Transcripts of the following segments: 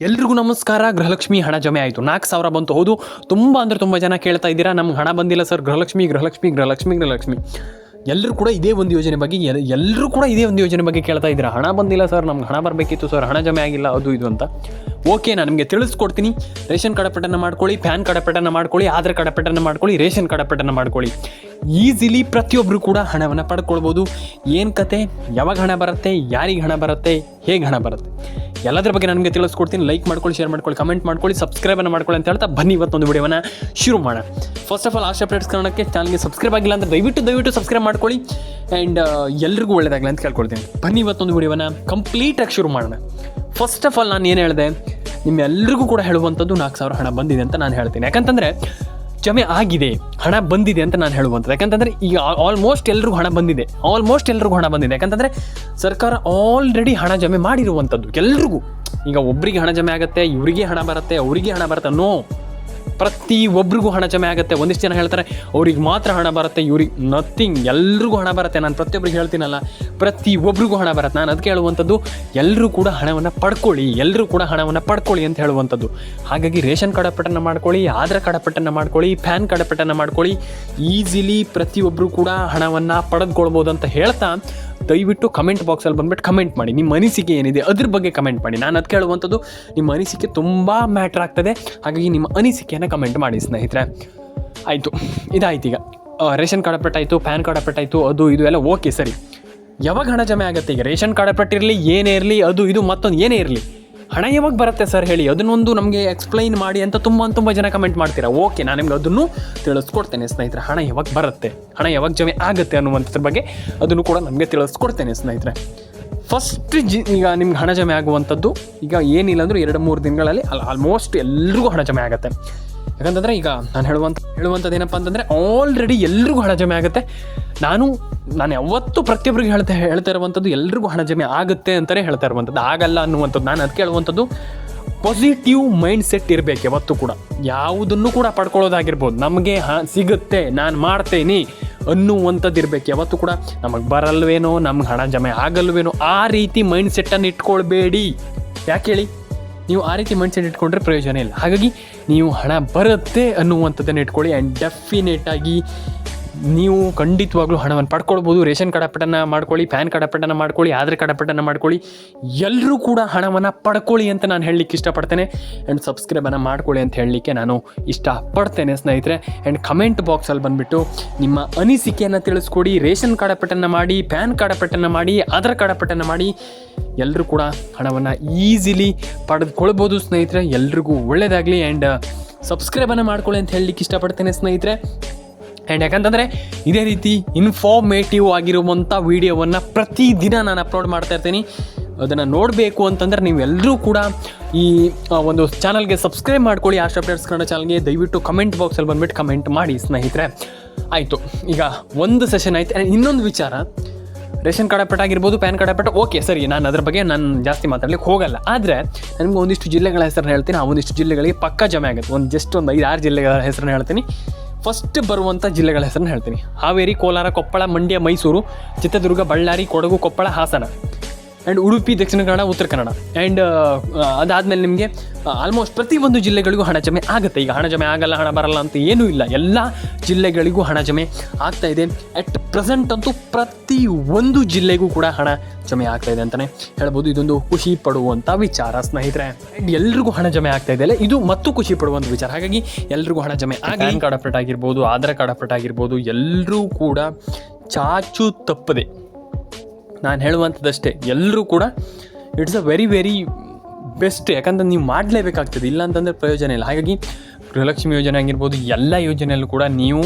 ಎಲ್ರಿಗೂ ನಮಸ್ಕಾರ. ಗೃಹಲಕ್ಷ್ಮಿ ಹಣ ಜಮೆ ಆಯಿತು, 4,000 ಬಂತು. ಹೌದು, ತುಂಬ ಜನ ಕೇಳ್ತಾ ಇದ್ದೀರಾ, ನಮ್ಗೆ ಹಣ ಬಂದಿಲ್ಲ ಸರ್, ಗೃಹಲಕ್ಷ್ಮಿ. ಎಲ್ಲರೂ ಕೂಡ ಇದೇ ಒಂದು ಯೋಜನೆ ಬಗ್ಗೆ ಕೇಳ್ತಾ ಇದ್ದೀರಾ. ಹಣ ಬಂದಿಲ್ಲ ಸರ್, ನಮ್ಗೆ ಹಣ ಬರಬೇಕಿತ್ತು ಸರ್, ಹಣ ಜಮೆ ಆಗಿಲ್ಲ, ಅದು ಇದು ಅಂತ. ಓಕೆ, ನಾನು ನಿಮಗೆ ತಿಳಿಸ್ಕೊಡ್ತೀನಿ. ರೇಷನ್ ಕಾರ್ಡ್ ಅಪ್ಡೇಟನ್ನು ಮಾಡ್ಕೊಳ್ಳಿ, ಪ್ಯಾನ್ ಕಾರ್ಡ್ ಅಪ್ಡೇಟನ್ನು ಮಾಡ್ಕೊಳ್ಳಿ, ಆಧಾರ್ ಕಾರ್ಡ್ ಅಪ್ಡೇಟನ್ನು ಮಾಡ್ಕೊಳ್ಳಿ, ರೇಷನ್ ಕಾರ್ಡ್ ಅಪ್ಡೇಟನ್ನು ಮಾಡ್ಕೊಳ್ಳಿ. ಈಸಿಲಿ ಪ್ರತಿಯೊಬ್ಬರು ಕೂಡ ಹಣವನ್ನು ಪಡ್ಕೊಳ್ಬೋದು. ಏನು ಕತೆ, ಯಾವಾಗ ಹಣ ಬರುತ್ತೆ, ಯಾರಿಗೆ ಹಣ ಬರುತ್ತೆ, ಹೇಗೆ ಹಣ ಬರುತ್ತೆ, ಎಲ್ಲದರ ಬಗ್ಗೆ ನಾನು ನಿಮಗೆ ತಿಳಿಸ್ಕೊಡ್ತೀನಿ. ಲೈಕ್ ಮಾಡ್ಕೊಳ್ಳಿ, ಶೇರ್ ಮಾಡ್ಕೊಳ್ಳಿ, ಕಮೆಂಟ್ ಮಾಡ್ಕೊಳ್ಳಿ, ಸಬ್ಸ್ಕ್ರೈಬನ್ನು ಮಾಡ್ಕೊಳ್ಳಿ ಅಂತ ಹೇಳ್ತಾ ಬನ್ನಿ ಇವತ್ತೊಂದು ವಿಡಿಯೋವನ್ನು ಶುರು ಮಾಡೋಣ. First of all, Asha updates ಕನ್ನಡಕ್ಕೆ ಚಾನಲ್ಗೆ ಸಬ್ಸ್ಕ್ರೈಬ್ ಆಗಿಲ್ಲ ಅಂದರೆ ದಯವಿಟ್ಟು ಸಬ್ಸ್ಕ್ರೈಬ್ ಮಾಡ್ಕೊಳ್ಳಿ. ಆ್ಯಂಡ್ ಎಲ್ರಿಗೂ ಒಳ್ಳೆಯದಾಗಲಿ ಅಂತ ಕೇಳ್ಕೊಳ್ತೀನಿ. ಬನ್ನಿ ಇವತ್ತೊಂದು ವಿಡಿಯೋವನ್ನು ಕಂಪ್ಲೀಟಾಗಿ ಶುರು ಮಾಡೋಣ. ಫಸ್ಟ್ ಆಫ್ ಆಲ್, ನಾನು ಏನು ಹೇಳಿದೆ, ನಿಮ್ಮೆಲ್ಲರಿಗೂ ಕೂಡ ಹೇಳುವಂಥದ್ದು 4,000 ಹಣ ಬಂದಿದೆ ಅಂತ ನಾನು ಹೇಳ್ತೀನಿ. ಯಾಕಂತಂದರೆ ಜಮೆ ಆಗಿದೆ, ಹಣ ಬಂದಿದೆ ಅಂತ ನಾನು ಹೇಳುವಂಥದ್ದು. ಯಾಕಂತಂದರೆ ಈಗ ಆಲ್ಮೋಸ್ಟ್ ಎಲ್ರಿಗೂ ಹಣ ಬಂದಿದೆ. ಯಾಕಂತಂದರೆ ಸರ್ಕಾರ ಆಲ್ರೆಡಿ ಹಣ ಜಮೆ ಮಾಡಿರುವಂಥದ್ದು ಎಲ್ರಿಗೂ. ಈಗ ಒಬ್ಬರಿಗೆ ಹಣ ಜಮೆ ಆಗುತ್ತೆ, ಇವರಿಗೆ ಹಣ ಬರುತ್ತೆ, ಅವರಿಗೆ ಹಣ ಬರುತ್ತೆ, ನೋ, ಪ್ರತಿ ಒಬ್ರಿಗೂ ಹಣ ಜಮೆ ಆಗುತ್ತೆ. ಒಂದಿಷ್ಟು ಜನ ಹೇಳ್ತಾರೆ ಅವ್ರಿಗೆ ಮಾತ್ರ ಹಣ ಬರುತ್ತೆ, ಇವ್ರಿಗೆ ನಥಿಂಗ್, ಎಲ್ರಿಗೂ ಹಣ ಬರುತ್ತೆ. ನಾನು ಪ್ರತಿಯೊಬ್ಬರಿಗೆ ಹೇಳ್ತೀನಲ್ಲ, ಪ್ರತಿ ಒಬ್ರಿಗೂ ಹಣ ಬರುತ್ತೆ. ನಾನು ಅದಕ್ಕೆ ಹೇಳುವಂಥದ್ದು, ಎಲ್ಲರೂ ಕೂಡ ಹಣವನ್ನು ಪಡ್ಕೊಳ್ಳಿ ಅಂತ ಹೇಳುವಂಥದ್ದು. ಹಾಗಾಗಿ ರೇಷನ್ ಕಾರ್ಡ್ ಅಪ್ಡೇಟನ್ನು ಮಾಡ್ಕೊಳ್ಳಿ, ಆಧಾರ್ ಕಾರ್ಡ್ ಅಪ್ಡೇಟನ್ನು ಮಾಡ್ಕೊಳ್ಳಿ, ಪ್ಯಾನ್ ಕಾರ್ಡ್ ಅಪ್ಡೇಟನ್ನು ಮಾಡ್ಕೊಳ್ಳಿ. ಈಸಿಲಿ ಪ್ರತಿಯೊಬ್ಬರು ಕೂಡ ಹಣವನ್ನು ಪಡೆದುಕೊಳ್ಬೋದು ಅಂತ ಹೇಳ್ತಾ, ದಯವಿಟ್ಟು ಕಮೆಂಟ್ ಬಾಕ್ಸಲ್ಲಿ ಬಂದುಬಿಟ್ಟು ಕಮೆಂಟ್ ಮಾಡಿ, ನಿಮ್ಮ ಅನಿಸಿಕೆ ಏನಿದೆ ಅದ್ರ ಬಗ್ಗೆ ಕಮೆಂಟ್ ಮಾಡಿ. ನಾನು ಅದಕ್ಕೆ ಹೇಳುವಂಥದ್ದು, ನಿಮ್ಮ ಅನಿಸಿಕೆ ತುಂಬ ಮ್ಯಾಟ್ರ್ ಆಗ್ತದೆ. ಹಾಗಾಗಿ ನಿಮ್ಮ ಅನಿಸಿಕೆಯನ್ನು ಕಮೆಂಟ್ ಮಾಡಿ ಸ್ನೇಹಿತರೆ. ಆಯಿತು, ಇದಾಯ್ತು. ಈಗ ರೇಷನ್ ಕಾರ್ಡ್ ಅಪ್ಡೇಟ್ ಆಯಿತು, ಪ್ಯಾನ್ ಕಾರ್ಡ್ ಅಪ್ಡೇಟ್ ಆಯಿತು, ಅದು ಇದು ಎಲ್ಲ ಓಕೆ, ಸರಿ. ಯಾವಾಗ ಹಣ ಜಮೆ ಆಗುತ್ತೆ? ಈಗ ರೇಷನ್ ಕಾರ್ಡ್ ಅಪ್ಡೇಟ್ ಇರಲಿ, ಏನೇ ಇರಲಿ, ಅದು ಇದು ಮತ್ತೊಂದು ಏನೇ ಇರಲಿ, ಹಣ ಯಾವಾಗ ಬರುತ್ತೆ ಸರ್ ಹೇಳಿ, ಅದನ್ನೊಂದು ನಮಗೆ ಎಕ್ಸ್ಪ್ಲೈನ್ ಮಾಡಿ ಅಂತ ತುಂಬ ಜನ ಕಮೆಂಟ್ ಮಾಡ್ತೀರಾ. ಓಕೆ, ನಾನು ನಿಮ್ಗೆ ಅದನ್ನು ತಿಳಿಸ್ಕೊಡ್ತೇನೆ ಸ್ನೇಹಿತರೆ. ಹಣ ಯಾವಾಗ ಬರುತ್ತೆ, ಹಣ ಯಾವಾಗ ಜಮೆ ಆಗುತ್ತೆ ಅನ್ನುವಂಥದ್ರ ಬಗ್ಗೆ ಅದನ್ನು ಕೂಡ ನಮಗೆ ತಿಳಿಸ್ಕೊಡ್ತೇನೆ ಸ್ನೇಹಿತರೆ. ಫಸ್ಟ್ ಈಗ ನಿಮ್ಗೆ ಹಣ ಜಮೆ ಆಗುವಂಥದ್ದು ಈಗ ಏನಿಲ್ಲ ಅಂದರೂ 2-3 ದಿನಗಳಲ್ಲಿ ಆಲ್ಮೋಸ್ಟ್ ಎಲ್ರಿಗೂ ಹಣ ಜಮೆ ಆಗುತ್ತೆ. ಯಾಕಂತಂದರೆ ಈಗ ನಾನು ಹೇಳುವಂಥದ್ದು ಏನಪ್ಪ ಅಂತಂದರೆ, ಆಲ್ರೆಡಿ ಎಲ್ರಿಗೂ ಹಣ ಜಮೆ ಆಗುತ್ತೆ. ನಾನು ಯಾವತ್ತೂ ಪ್ರತಿಯೊಬ್ಬರಿಗೆ ಹೇಳ್ತಾ ಇರುವಂಥದ್ದು, ಎಲ್ರಿಗೂ ಹಣ ಜಮೆ ಆಗುತ್ತೆ ಅಂತಲೇ ಹೇಳ್ತಾ ಇರುವಂಥದ್ದು, ಆಗಲ್ಲ ಅನ್ನುವಂಥದ್ದು. ನಾನು ಅದಕ್ಕೆ ಹೇಳುವಂಥದ್ದು, ಪಾಸಿಟಿವ್ ಮೈಂಡ್ ಸೆಟ್ ಇರಬೇಕು ಯಾವತ್ತೂ ಕೂಡ. ಯಾವುದನ್ನು ಕೂಡ ಪಡ್ಕೊಳ್ಳೋದಾಗಿರ್ಬೋದು, ನಮಗೆ ಸಿಗುತ್ತೆ, ನಾನು ಮಾಡ್ತೇನೆ ಅನ್ನುವಂಥದ್ದು ಇರಬೇಕು ಯಾವತ್ತೂ ಕೂಡ. ನಮಗೆ ಬರಲ್ವೇನೋ, ನಮ್ಗೆ ಹಣ ಜಮೆ ಆಗಲ್ವೇನೋ, ಆ ರೀತಿ ಮೈಂಡ್ ಸೆಟ್ಟನ್ನು ಇಟ್ಕೊಳ್ಬೇಡಿ. ಯಾಕೆ ಹೇಳಿ, ನೀವು ಆ ರೀತಿ ಮೈಂಡ್ ಸೆಟ್ ಇಟ್ಕೊಂಡ್ರೆ ಪ್ರಯೋಜನ ಇಲ್ಲ. ಹಾಗಾಗಿ ನೀವು ಹಣ ಬರುತ್ತೆ ಅನ್ನುವಂಥದ್ದನ್ನು ಇಟ್ಕೊಳ್ಳಿ. ಆ್ಯಂಡ್ ಡೆಫಿನೆಟಾಗಿ ನೀವು ಖಂಡಿತವಾಗ್ಲೂ ಹಣವನ್ನು ಪಡ್ಕೊಳ್ಬೋದು. ರೇಷನ್ ಕಾರ್ಡ್ ಅಪ್ಡೇಟನ್ನು ಮಾಡ್ಕೊಳ್ಳಿ, ಪ್ಯಾನ್ ಕಾರ್ಡ್ ಅಪ್ಡೇಟನ್ನು ಮಾಡ್ಕೊಳ್ಳಿ, ಆಧಾರ್ ಕಾರ್ಡ್ ಅಪ್ಡೇಟನ್ನು ಮಾಡ್ಕೊಳ್ಳಿ. ಎಲ್ಲರೂ ಕೂಡ ಹಣವನ್ನು ಪಡ್ಕೊಳ್ಳಿ ಅಂತ ನಾನು ಹೇಳಲಿಕ್ಕೆ ಇಷ್ಟಪಡ್ತೇನೆ. ಆ್ಯಂಡ್ ಸಬ್ಸ್ಕ್ರೈಬನ್ನು ಮಾಡ್ಕೊಳ್ಳಿ ಅಂತ ಹೇಳಲಿಕ್ಕೆ ನಾನು ಇಷ್ಟಪಡ್ತೇನೆ ಸ್ನೇಹಿತರೆ. ಆ್ಯಂಡ್ ಕಮೆಂಟ್ ಬಾಕ್ಸಲ್ಲಿ ಬಂದುಬಿಟ್ಟು ನಿಮ್ಮ ಅನಿಸಿಕೆಯನ್ನು ತಿಳಿಸ್ಕೊಡಿ. ರೇಷನ್ ಕಾರ್ಡ್ ಅಪ್ಡೇಟನ್ನು ಮಾಡಿ, ಪ್ಯಾನ್ ಕಾರ್ಡ್ ಅಪ್ಡೇಟನ್ನು ಮಾಡಿ, ಆಧಾರ್ ಕಾರ್ಡ್ ಅಪ್ಡೇಟನ್ನು ಮಾಡಿ. ಎಲ್ಲರೂ ಕೂಡ ಹಣವನ್ನು ಈಸಿಲಿ ಪಡೆದುಕೊಳ್ಬೋದು ಸ್ನೇಹಿತರೆ. ಎಲ್ರಿಗೂ ಒಳ್ಳೆಯದಾಗಲಿ. ಆ್ಯಂಡ್ ಸಬ್ಸ್ಕ್ರೈಬನ್ನು ಮಾಡ್ಕೊಳ್ಳಿ ಅಂತ ಹೇಳಲಿಕ್ಕೆ ಇಷ್ಟಪಡ್ತೇನೆ ಸ್ನೇಹಿತರೆ. ಆ್ಯಂಡ್ ಯಾಕಂತಂದರೆ ಇದೇ ರೀತಿ ಇನ್ಫಾರ್ಮೇಟಿವ್ ಆಗಿರುವಂಥ ವೀಡಿಯೋವನ್ನು ಪ್ರತಿದಿನ ನಾನು ಅಪ್ಲೋಡ್ ಮಾಡ್ತಾ ಇರ್ತೀನಿ. ಅದನ್ನು ನೋಡಬೇಕು ಅಂತಂದರೆ ನೀವೆಲ್ಲರೂ ಕೂಡ ಈ ಒಂದು ಚಾನಲ್ಗೆ ಸಬ್ಸ್ಕ್ರೈಬ್ ಮಾಡ್ಕೊಳ್ಳಿ, ಆಶಾ ಅಪ್ಡೇಟ್ಸ್ ಕನ್ನಡ ಚಾನಲ್ಗೆ. ದಯವಿಟ್ಟು ಕಮೆಂಟ್ ಬಾಕ್ಸಲ್ಲಿ ಬಂದುಬಿಟ್ಟು ಕಮೆಂಟ್ ಮಾಡಿ ಸ್ನೇಹಿತರೆ. ಆಯಿತು, ಈಗ ಒಂದು ಸೆಷನ್ ಆಯಿತು. ಇನ್ನೊಂದು ವಿಚಾರ, ರೇಷನ್ ಕಾರ್ಡ್ ಅಪ್ಡೇಟ್ ಆಗಿರ್ಬೋದು, ಪ್ಯಾನ್ ಕಾರ್ಡ್ ಅಪ್ಡೇಟ್, ಓಕೆ ಸರಿ, ನಾನು ಅದ್ರ ಬಗ್ಗೆ ಜಾಸ್ತಿ ಮಾತಾಡ್ಲಿಕ್ಕೆ ಹೋಗಲ್ಲ. ಆದರೆ ನನಗೆ ಒಂದಿಷ್ಟು ಜಿಲ್ಲೆಗಳ ಹೆಸರನ್ನು ಹೇಳ್ತೀನಿ. ಆ ಒಂದಿಷ್ಟು ಜಿಲ್ಲೆಗಳಿಗೆ ಪಕ್ಕ ಜಮೆ ಆಗುತ್ತೆ. ಜಸ್ಟ್ ಒಂದು 5-6 ಜಿಲ್ಲೆಗಳ ಹೆಸರನ್ನು ಹೇಳ್ತೀನಿ. ಫಸ್ಟ್ ಬರುವಂಥ ಜಿಲ್ಲೆಗಳ ಹೆಸರನ್ನು ಹೇಳ್ತೀನಿ. ಹಾವೇರಿ, ಕೋಲಾರ, ಕೊಪ್ಪಳ, ಮಂಡ್ಯ, ಮೈಸೂರು, ಚಿತ್ರದುರ್ಗ, ಬಳ್ಳಾರಿ, ಕೊಡಗು, ಕೊಪ್ಪಳ, ಹಾಸನ, ಆ್ಯಂಡ್ ಉಡುಪಿ, ದಕ್ಷಿಣ ಕನ್ನಡ, ಉತ್ತರ ಕನ್ನಡ. ಆ್ಯಂಡ್ ಅದಾದಮೇಲೆ ನಿಮಗೆ ಆಲ್ಮೋಸ್ಟ್ ಪ್ರತಿಯೊಂದು ಜಿಲ್ಲೆಗಳಿಗೂ ಹಣ ಜಮೆ ಆಗುತ್ತೆ. ಈಗ ಹಣ ಜಮೆ ಆಗಲ್ಲ, ಹಣ ಬರಲ್ಲ ಅಂತ ಏನೂ ಇಲ್ಲ. ಎಲ್ಲ ಜಿಲ್ಲೆಗಳಿಗೂ ಹಣ ಜಮೆ ಆಗ್ತಾ ಇದೆ. ಅಟ್ ಪ್ರೆಸೆಂಟ್ ಅಂತೂ ಪ್ರತಿ ಒಂದು ಜಿಲ್ಲೆಗೂ ಕೂಡ ಹಣ ಜಮೆ ಆಗ್ತಾ ಇದೆ ಅಂತಲೇ ಹೇಳ್ಬೋದು. ಇದೊಂದು ಖುಷಿ ಪಡುವಂಥ ವಿಚಾರ ಸ್ನೇಹಿತರೆ. ಆ್ಯಂಡ್ ಎಲ್ರಿಗೂ ಹಣ ಜಮೆ ಆಗ್ತಾ ಇದೆಯಲ್ಲ, ಇದು ಮತ್ತು ಖುಷಿ ಪಡುವಂಥ ವಿಚಾರ. ಹಾಗಾಗಿ ಎಲ್ರಿಗೂ ಹಣ ಜಮೆ ಆಗಿ, ಪ್ಯಾನ್ ಕಾರ್ಡ್ ಅಪ್ಡೇಟ್ ಆಗಿರ್ಬೋದು, ಆಧಾರ್ ಕಾರ್ಡ್ ಅಪ್ಡೇಟ್ ಆಗಿರ್ಬೋದು, ಎಲ್ಲರೂ ಕೂಡ ಚಾಚು ತಪ್ಪದೆ ನಾನು ಹೇಳುವಂಥದ್ದಷ್ಟೇ, ಎಲ್ಲರೂ ಕೂಡ ಇಟ್ಸ್ ಅ ವೆರಿ ಬೆಸ್ಟ್. ಯಾಕಂದ್ರೆ ನೀವು ಮಾಡಲೇಬೇಕಾಗ್ತದೆ, ಇಲ್ಲ ಅಂತಂದರೆ ಪ್ರಯೋಜನ ಇಲ್ಲ. ಹಾಗಾಗಿ ಗೃಹಲಕ್ಷ್ಮಿ ಯೋಜನೆ ಆಗಿರ್ಬೋದು, ಎಲ್ಲ ಯೋಜನೆಯಲ್ಲೂ ಕೂಡ ನೀವು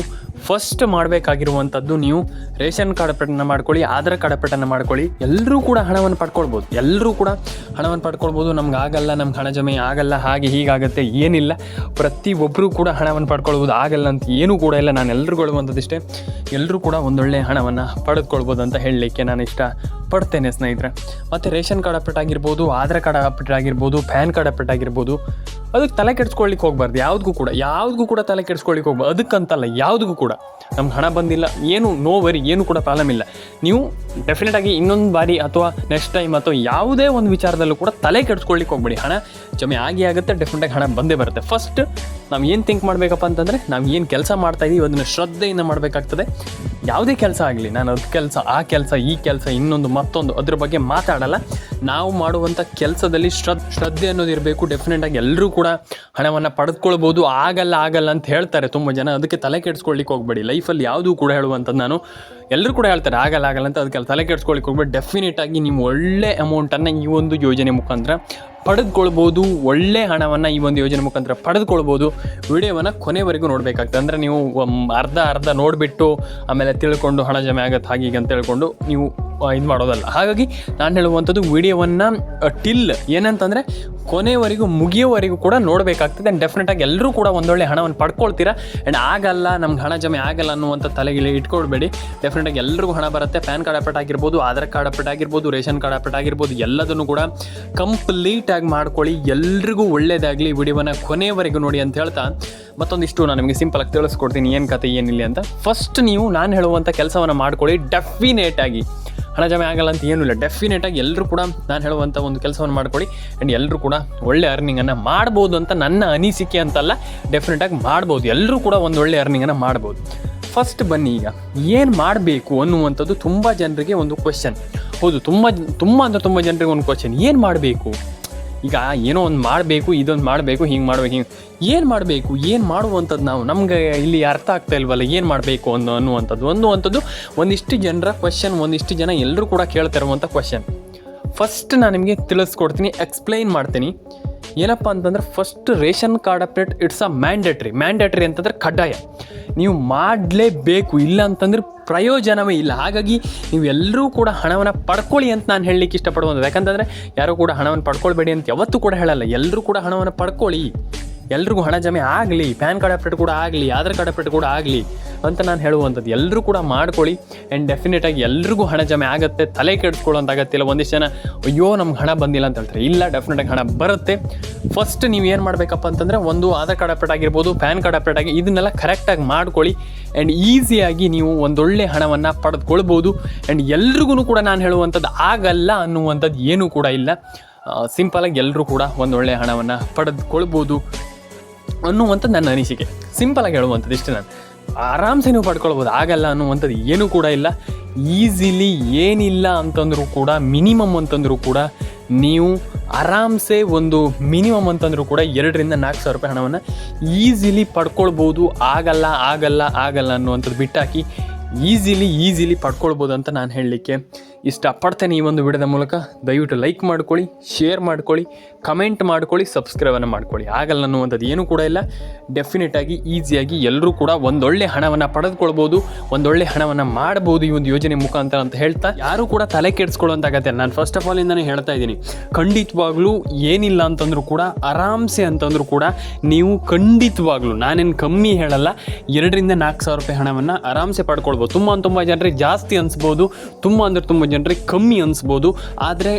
ಫಸ್ಟ್ ಮಾಡಬೇಕಾಗಿರುವಂಥದ್ದು, ನೀವು ರೇಷನ್ ಕಾರ್ಡ್ ಅಪ್ಡೇಟನ್ನು ಮಾಡ್ಕೊಳ್ಳಿ, ಆಧಾರ್ ಕಾರ್ಡ್ ಅಪ್ಡೇಟನ್ನು ಮಾಡ್ಕೊಳ್ಳಿ. ಎಲ್ಲರೂ ಕೂಡ ಹಣವನ್ನು ಪಡ್ಕೊಳ್ಬೋದು. ನಮ್ಗೆ ಆಗಲ್ಲ, ನಮ್ಗೆ ಹಣ ಜಮೆ ಆಗಲ್ಲ, ಹಾಗೆ ಹೀಗಾಗುತ್ತೆ ಏನಿಲ್ಲ. ಪ್ರತಿಯೊಬ್ಬರೂ ಕೂಡ ಹಣವನ್ನು ಪಡ್ಕೊಳ್ಬೋದು, ಆಗಲ್ಲ ಅಂತ ಏನೂ ಕೂಡ ಇಲ್ಲ. ನಾನು ಎಲ್ರಿಗೂ ಹೇಳುವಂಥದ್ದಿಷ್ಟೇ, ಎಲ್ಲರೂ ಕೂಡ ಒಂದೊಳ್ಳೆ ಹಣವನ್ನು ಪಡೆದುಕೊಳ್ಬೋದು ಅಂತ ಹೇಳಲಿಕ್ಕೆ ನಾನು ಇಷ್ಟಪಡ್ತೇನೆ ಸ್ನೇಹಿತರೆ. ಮತ್ತು ರೇಷನ್ ಕಾರ್ಡ್ ಅಪ್ಡೇಟ್ ಆಗಿರ್ಬೋದು, ಆಧಾರ್ ಕಾರ್ಡ್ ಅಪ್ಡೇಟ್ ಆಗಿರ್ಬೋದು, ಪ್ಯಾನ್ ಕಾರ್ಡ್ ಅಪ್ಡೇಟ್ ಆಗಿರ್ಬೋದು, ಅದಕ್ಕೆ ತಲೆ ಕೆಡಿಸ್ಕೊಳ್ಳಿಕ್ಕೆ ಹೋಗ್ಬಾರ್ದು. ಯಾವುದಕ್ಕೂ ಕೂಡ ತಲೆ ಕೆಡಿಸ್ಕೊಳ್ಳಿಕ್ಕೆ ಹೋಗ್ಬಾರ್ದು. ಅದಕ್ಕಂತಲ್ಲ, ಯಾವುದಕ್ಕೂ ಕೂಡ ನಮ್ಗೆ ಹಣ ಬಂದಿಲ್ಲ, ಏನು ನೋ ವರಿ, ಏನು ಕೂಡ ಪ್ರಾಬ್ಲಮ್ ಇಲ್ಲ. ನೀವು ಡೆಫಿನೆಟಾಗಿ ಇನ್ನೊಂದು ಬಾರಿ ಅಥವಾ ನೆಕ್ಸ್ಟ್ ಟೈಮ್ ಅಥವಾ ಯಾವುದೇ ಒಂದು ವಿಚಾರದಲ್ಲೂ ಕೂಡ ತಲೆ ಕೆಡಿಸ್ಕೊಳ್ಳಿಕ್ಕೆ ಹೋಗ್ಬೇಡಿ. ಹಣ ಜಮೆ ಆಗುತ್ತೆ, ಡೆಫಿನೆಟಾಗಿ ಹಣ ಬಂದೇ ಬರುತ್ತೆ. ಫಸ್ಟ್ ನಾವು ಏನು ಥಿಂಕ್ ಮಾಡಬೇಕಪ್ಪ ಅಂತಂದರೆ, ನಾವು ಏನು ಕೆಲಸ ಮಾಡ್ತಾಯಿದ್ದೀವಿ ಅದನ್ನು ಶ್ರದ್ಧೆಯಿಂದ ಮಾಡಬೇಕಾಗ್ತದೆ. ಯಾವುದೇ ಕೆಲಸ ಆಗಲಿ, ನಾನು ಅದು ಕೆಲಸ, ಆ ಕೆಲಸ, ಈ ಕೆಲಸ, ಇನ್ನೊಂದು ಮತ್ತೊಂದು ಅದ್ರ ಬಗ್ಗೆ ಮಾತಾಡಲ್ಲ. ನಾವು ಮಾಡುವಂಥ ಕೆಲಸದಲ್ಲಿ ಶ್ರದ್ಧೆ ಅನ್ನೋದು ಇರಬೇಕು. ಡೆಫಿನೆಟಾಗಿ ಎಲ್ಲರೂ ಕೂಡ ಹಣವನ್ನು ಪಡೆದುಕೊಳ್ಬೋದು. ಆಗಲ್ಲ ಅಂತ ಹೇಳ್ತಾರೆ ತುಂಬ ಜನ, ಅದಕ್ಕೆ ತಲೆ ಕೆಡಿಸ್ಕೊಳ್ಳಿಕ್ಕೆ ಹೋಗ್ಬೇಡಿ. ಲೈಫಲ್ಲಿ ಯಾವುದೂ ಕೂಡ ಹೇಳುವಂಥದ್ದು ನಾನು, ಎಲ್ಲರೂ ಕೂಡ ಹೇಳ್ತಾರೆ ಆಗಲ್ಲ ಅಂತ, ಅದಕ್ಕೆ ತಲೆ ಕೆಡಿಸ್ಕೊಳ್ಳಿಕ್ಕೆ ಹೋಗ್ಬೇಡಿ. ಡೆಫಿನೆಟಾಗಿ ನೀವು ಒಳ್ಳೆ ಅಮೌಂಟನ್ನು ಈ ಒಂದು ಯೋಜನೆ ಮುಖಾಂತರ ಪಡೆದುಕೊಳ್ಬೋದು. ಒಳ್ಳೆ ಹಣವನ್ನು ಈ ಒಂದು ಯೋಜನೆ ಮುಖಾಂತರ ಪಡೆದುಕೊಳ್ಬೋದು. ವಿಡಿಯೋವನ್ನು ಕೊನೆವರೆಗೂ ನೋಡಬೇಕಾಗ್ತದೆ. ಅಂದರೆ ನೀವು ಅರ್ಧ ನೋಡಿಬಿಟ್ಟು ಆಮೇಲೆ ತಿಳ್ಕೊಂಡು ಹಣ ಜಮೆ ಆಗುತ್ತೆ ಹಾಗೀಗೆ ಅಂತ ಹೇಳ್ಕೊಂಡು ನೀವು ಇದು ಮಾಡೋದಲ್ಲ. ಹಾಗಾಗಿ ನಾನು ಹೇಳುವಂಥದ್ದು ವಿಡಿಯೋವನ್ನು ಟಿಲ್ ಏನಂತಂದರೆ ಕೊನೆವರೆಗೂ ಮುಗಿಯೋವರೆಗೂ ಕೂಡ ನೋಡಬೇಕಾಗ್ತದೆ. ಆ್ಯಂಡ್ ಡೆಫಿನೆಟಾಗಿ ಎಲ್ಲರೂ ಕೂಡ ಒಂದೊಳ್ಳೆ ಹಣವನ್ನು ಪಡ್ಕೊಳ್ತೀರಾ. ಆ್ಯಂಡ್ ಆಗಲ್ಲ, ನಮ್ಗೆ ಹಣ ಜಮೆ ಆಗಲ್ಲ ಅನ್ನುವಂಥ ತಲೆಗೆ ಇಟ್ಕೊಳ್ಬೇಡಿ. ಡೆಫಿನೆಟಾಗಿ ಎಲ್ರಿಗೂ ಹಣ ಬರುತ್ತೆ. ಪ್ಯಾನ್ ಕಾರ್ಡ್ ಅಪ್ಡೇಟ್ ಆಗಿರ್ಬೋದು, ಆಧಾರ್ ಕಾರ್ಡ್ ಅಪ್ಡೇಟ್ ಆಗಿರ್ಬೋದು, ರೇಷನ್ ಕಾರ್ಡ್ ಅಪ್ಡೇಟ್ ಆಗಿರ್ಬೋದು, ಎಲ್ಲದನ್ನು ಕೂಡ ಕಂಪ್ಲೀಟಾಗಿ ಮಾಡ್ಕೊಳ್ಳಿ. ಎಲ್ರಿಗೂ ಒಳ್ಳೆಯದಾಗಲಿ. ವಿಡಿಯೋವನ್ನು ಕೊನೆವರೆಗೂ ನೋಡಿ ಅಂತ ಹೇಳ್ತಾ ಮತ್ತೊಂದಿಷ್ಟು ನಾನು ನಿಮಗೆ ಸಿಂಪಲಾಗಿ ತಿಳಿಸ್ಕೊಡ್ತೀನಿ ಏನು ಕತೆ ಏನಿಲ್ಲ ಅಂತ. ಫಸ್ಟ್ ನೀವು ನಾನು ಹೇಳುವಂಥ ಕೆಲಸವನ್ನು ಮಾಡ್ಕೊಳ್ಳಿ. ಡೆಫಿನೇಟಾಗಿ ಹಣ ಜಮೆ ಆಗಲ್ಲ ಅಂತ ಏನೂ ಇಲ್ಲ. ಡೆಫಿನೆಟಾಗಿ ಎಲ್ಲರೂ ಕೂಡ ನಾನು ಹೇಳುವಂಥ ಒಂದು ಕೆಲಸವನ್ನು ಮಾಡ್ಕೊಳ್ಳಿ. ಆ್ಯಂಡ್ ಎಲ್ಲರೂ ಕೂಡ ಒಳ್ಳೆ ಅರ್ನಿಂಗನ್ನು ಮಾಡ್ಬೋದು ಅಂತ ನನ್ನ ಅನಿಸಿಕೆ ಅಂತಲ್ಲ, ಡೆಫಿನೆಟಾಗಿ ಮಾಡ್ಬೋದು. ಎಲ್ಲರೂ ಕೂಡ ಒಂದು ಒಳ್ಳೆ ಅರ್ನಿಂಗನ್ನು ಮಾಡ್ಬೋದು. ಫಸ್ಟ್ ಬನ್ನಿ, ಈಗ ಏನು ಮಾಡಬೇಕು ಅನ್ನುವಂಥದ್ದು ತುಂಬ ಜನರಿಗೆ ಒಂದು ಕ್ವೆಶ್ಚನ್. ಹೌದು, ತುಂಬ ಜನರಿಗೆ ಒಂದು ಕ್ವೆಶ್ಚನ್, ಏನು ಮಾಡಬೇಕು? ಈಗ ಏನೋ ಒಂದು ಮಾಡಬೇಕು, ಇದೊಂದು ಮಾಡಬೇಕು, ಹಿಂಗೆ ಮಾಡಬೇಕು, ಏನು ಮಾಡಬೇಕು, ಏನು ಮಾಡುವಂಥದ್ದು ನಾವು ನಮಗೆ ಇಲ್ಲಿ ಅರ್ಥ ಆಗ್ತಾ ಇಲ್ವಲ್ಲ, ಏನು ಮಾಡಬೇಕು ಅನ್ನುವಂಥದ್ದು ಒಂದಿಷ್ಟು ಜನರ ಕ್ವೆಶ್ಚನ್. ಒಂದಿಷ್ಟು ಜನ ಎಲ್ಲರೂ ಕೂಡ ಕೇಳ್ತಾ ಇರುವಂಥ ಕ್ವೆಶ್ಚನ್. ಫಸ್ಟ್ ನಾನು ನಿಮಗೆ ತಿಳಿಸ್ಕೊಡ್ತೀನಿ, ಎಕ್ಸ್ಪ್ಲೈನ್ ಮಾಡ್ತೀನಿ. ಏನಪ್ಪ ಅಂತಂದರೆ, first ration card update it's a mandatory ಅಂತಂದರೆ ಕಡ್ಡಾಯ. ನೀವು ಮಾಡಲೇಬೇಕು, ಇಲ್ಲ ಅಂತಂದರೆ ಪ್ರಯೋಜನವೇ ಇಲ್ಲ. ಹಾಗಾಗಿ ನೀವೆಲ್ಲರೂ ಕೂಡ ಹಣವನ್ನು ಪಡ್ಕೊಳ್ಳಿ ಅಂತ ನಾನು ಹೇಳಲಿಕ್ಕೆ ಇಷ್ಟಪಡುವಂಥದ್ದು. ಯಾಕಂತಂದರೆ ಯಾರೂ ಕೂಡ ಹಣವನ್ನು ಪಡ್ಕೊಳ್ಬೇಡಿ ಅಂತ ಯಾವತ್ತೂ ಕೂಡ ಹೇಳಲ್ಲ. ಎಲ್ಲರೂ ಕೂಡ ಹಣವನ್ನು ಪಡ್ಕೊಳ್ಳಿ, ಎಲ್ರಿಗೂ ಹಣ ಜಮೆ ಆಗಲಿ, ಪ್ಯಾನ್ ಕಾರ್ಡ್ ಅಪ್ಡೇಟ್ ಕೂಡ ಆಗಲಿ, ಆಧಾರ್ ಕಾರ್ಡ್ ಅಪ್ಡೇಟ್ ಕೂಡ ಆಗಲಿ ಅಂತ ನಾನು ಹೇಳುವಂಥದ್ದು. ಎಲ್ಲರೂ ಕೂಡ ಮಾಡ್ಕೊಳ್ಳಿ. ಆ್ಯಂಡ್ ಡೆಫಿನೆಟಾಗಿ ಎಲ್ರಿಗೂ ಹಣ ಜಮೆ ಆಗುತ್ತೆ. ತಲೆ ಕೆಡಿಸ್ಕೊಳ್ಳೋಂಥ ಅಗತ್ಯ ಇಲ್ಲ. ಒಂದಿಷ್ಟು ಜನ ಅಯ್ಯೋ ನಮ್ಗೆ ಹಣ ಬಂದಿಲ್ಲ ಅಂತ ಹೇಳ್ತಾರೆ. ಇಲ್ಲ, ಡೆಫಿನೆಟಾಗಿ ಹಣ ಬರುತ್ತೆ. ಫಸ್ಟ್ ನೀವು ಏನು ಮಾಡಬೇಕಪ್ಪ ಅಂತಂದರೆ, ಒಂದು ಆಧಾರ್ ಕಾರ್ಡ್ ಅಪ್ಡೇಟ್ ಆಗಿರ್ಬೋದು, ಪ್ಯಾನ್ ಕಾರ್ಡ್ ಅಪ್ಡೇಟ್ ಆಗಿ ಇದನ್ನೆಲ್ಲ ಕರೆಕ್ಟಾಗಿ ಮಾಡ್ಕೊಳ್ಳಿ. ಆ್ಯಂಡ್ ಈಸಿಯಾಗಿ ನೀವು ಒಂದೊಳ್ಳೆ ಹಣವನ್ನು ಪಡೆದುಕೊಳ್ಬೋದು. ಆ್ಯಂಡ್ ಎಲ್ರಿಗೂ ಕೂಡ ನಾನು ಹೇಳುವಂಥದ್ದು ಆಗಲ್ಲ ಅನ್ನುವಂಥದ್ದು ಏನೂ ಕೂಡ ಇಲ್ಲ. ಸಿಂಪಲಾಗಿ ಎಲ್ಲರೂ ಕೂಡ ಒಂದೊಳ್ಳೆ ಹಣವನ್ನು ಪಡೆದುಕೊಳ್ಬೋದು ಅನ್ನುವಂಥದ್ದು ನನ್ನ ಅನಿಸಿಕೆ. ಸಿಂಪಲಾಗಿ ಹೇಳುವಂಥದ್ದು ಇಷ್ಟೇ. ನಾನು ಆರಾಮ್ಸೆ ನೀವು ಪಡ್ಕೊಳ್ಬೋದು. ಆಗಲ್ಲ ಅನ್ನುವಂಥದ್ದು ಏನೂ ಕೂಡ ಇಲ್ಲ. ಈಸಿಲಿ ಏನಿಲ್ಲ ಅಂತಂದರೂ ಕೂಡ, ಮಿನಿಮಮ್ ಅಂತಂದರೂ ಕೂಡ ನೀವು ಆರಾಮ್ಸೆ ಒಂದು ಮಿನಿಮಮ್ ಅಂತಂದರೂ ಕೂಡ 2,000 to 4,000 ರೂಪಾಯಿ ಹಣವನ್ನು ಈಸಿಲಿ ಪಡ್ಕೊಳ್ಬೋದು. ಆಗಲ್ಲ ಅನ್ನುವಂಥದ್ದು ಬಿಟ್ಟಾಕಿ ಈಸಿಲಿ ಪಡ್ಕೊಳ್ಬೋದು ಅಂತ ನಾನು ಹೇಳಲಿಕ್ಕೆ ಇಷ್ಟಪಡ್ತೇನೆ ಈ ಒಂದು ವಿಡಿಯೋದ ಮೂಲಕ. ದಯವಿಟ್ಟು ಲೈಕ್ ಮಾಡ್ಕೊಳ್ಳಿ, ಶೇರ್ ಮಾಡ್ಕೊಳ್ಳಿ, ಕಮೆಂಟ್ ಮಾಡ್ಕೊಳ್ಳಿ, ಸಬ್ಸ್ಕ್ರೈಬನ್ನು ಮಾಡ್ಕೊಳ್ಳಿ. ಆಗಲ್ಲ ಅನ್ನುವಂಥದ್ದು ಏನೂ ಕೂಡ ಇಲ್ಲ. ಡೆಫಿನೆಟಾಗಿ ಈಸಿಯಾಗಿ ಎಲ್ಲರೂ ಕೂಡ ಒಂದೊಳ್ಳೆ ಹಣವನ್ನು ಪಡೆದುಕೊಳ್ಬೋದು, ಒಂದೊಳ್ಳೆ ಹಣವನ್ನು ಮಾಡ್ಬೋದು ಈ ಒಂದು ಯೋಜನೆ ಮುಖಾಂತರ ಅಂತ ಹೇಳ್ತಾ, ಯಾರೂ ಕೂಡ ತಲೆ ಕೆಡಿಸ್ಕೊಳ್ಳೋಂತಾಗತ್ತೆ. ನಾನು ಫಸ್ಟ್ ಆಫ್ ಆಲ್ ಇಂದಾನೆ ಹೇಳ್ತಾ ಇದ್ದೀನಿ, ಖಂಡಿತವಾಗ್ಲೂ ಏನಿಲ್ಲ ಅಂತಂದರೂ ಕೂಡ ಆರಾಮ್ಸೆ ಅಂತಂದರೂ ಕೂಡ ನೀವು ಖಂಡಿತವಾಗ್ಲೂ, ನಾನೇನು ಕಮ್ಮಿ ಹೇಳಲ್ಲ, 2,000 to 4,000 ರೂಪಾಯಿ ಹಣವನ್ನು ಆರಾಮ್ಸೆ ಪಡ್ಕೊಳ್ಬೋದು. ತುಂಬ ಜನರಿಗೆ ಜಾಸ್ತಿ ಅನಿಸ್ಬೋದು, ತುಂಬ ಜನರಿಗೆ ಕಮ್ಮಿ ಅನಿಸ್ಬೋದು. ಆದರೆ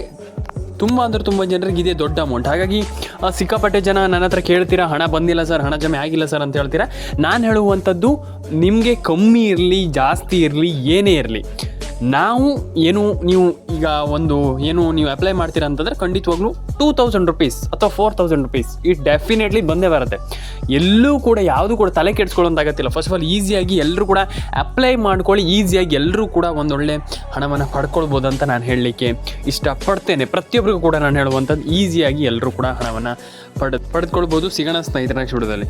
ತುಂಬ ಜನರಿಗೆ ಇದೇ ದೊಡ್ಡ ಅಮೌಂಟ್. ಹಾಗಾಗಿ ಸಿಕ್ಕಾಪಟ್ಟೆ ಜನ ನನ್ನ ಹತ್ರ ಕೇಳ್ತೀರಾ, ಹಣ ಬಂದಿಲ್ಲ ಸರ್, ಹಣ ಜಮೆ ಆಗಿಲ್ಲ ಸರ್ ಅಂತ ಹೇಳ್ತೀರಾ. ನಾನು ಹೇಳುವಂಥದ್ದು, ನಿಮಗೆ ಕಮ್ಮಿ ಇರಲಿ, ಜಾಸ್ತಿ ಇರಲಿ, ಏನೇ ಇರಲಿ, ನೀವು ಈಗ ನೀವು ಅಪ್ಲೈ ಮಾಡ್ತೀರಾ ಅಂತಂದರೆ ಖಂಡಿತವಾಗ್ಲೂ 2,000 ರೂಪೀಸ್ ಅಥವಾ 4,000 ರೂಪೀಸ್ ಇದು ಡೆಫಿನೆಟ್ಲಿ ಬಂದೇ ಬರುತ್ತೆ. ಎಲ್ಲೂ ಕೂಡ ಯಾವುದು ಕೂಡ ತಲೆ ಕೆಡಿಸ್ಕೊಳ್ಳೋಂತಾಗತ್ತಿಲ್ಲ. ಫಸ್ಟ್ ಆಫ್ ಆಲ್ ಈಸಿಯಾಗಿ ಎಲ್ಲರೂ ಕೂಡ ಅಪ್ಲೈ ಮಾಡ್ಕೊಳ್ಳಿ. ಈಸಿಯಾಗಿ ಎಲ್ಲರೂ ಕೂಡ ಒಂದೊಳ್ಳೆ ಹಣವನ್ನು ಪಡ್ಕೊಳ್ಬೋದು ಅಂತ ನಾನು ಹೇಳಲಿಕ್ಕೆ ಇಷ್ಟಪಡ್ತೇನೆ. ಪ್ರತಿಯೊಬ್ಬರಿಗೂ ಕೂಡ ನಾನು ಹೇಳುವಂಥದ್ದು, ಈಸಿಯಾಗಿ ಎಲ್ಲರೂ ಕೂಡ ಹಣವನ್ನು ಪಡೆದುಕೊಳ್ಬೋದು. ಸಿಗೋಣ ಸ್ನೇಹಿತರ ನೆಕ್ಸ್ಟ್ ವಿಡಿಯೋದಲ್ಲಿ.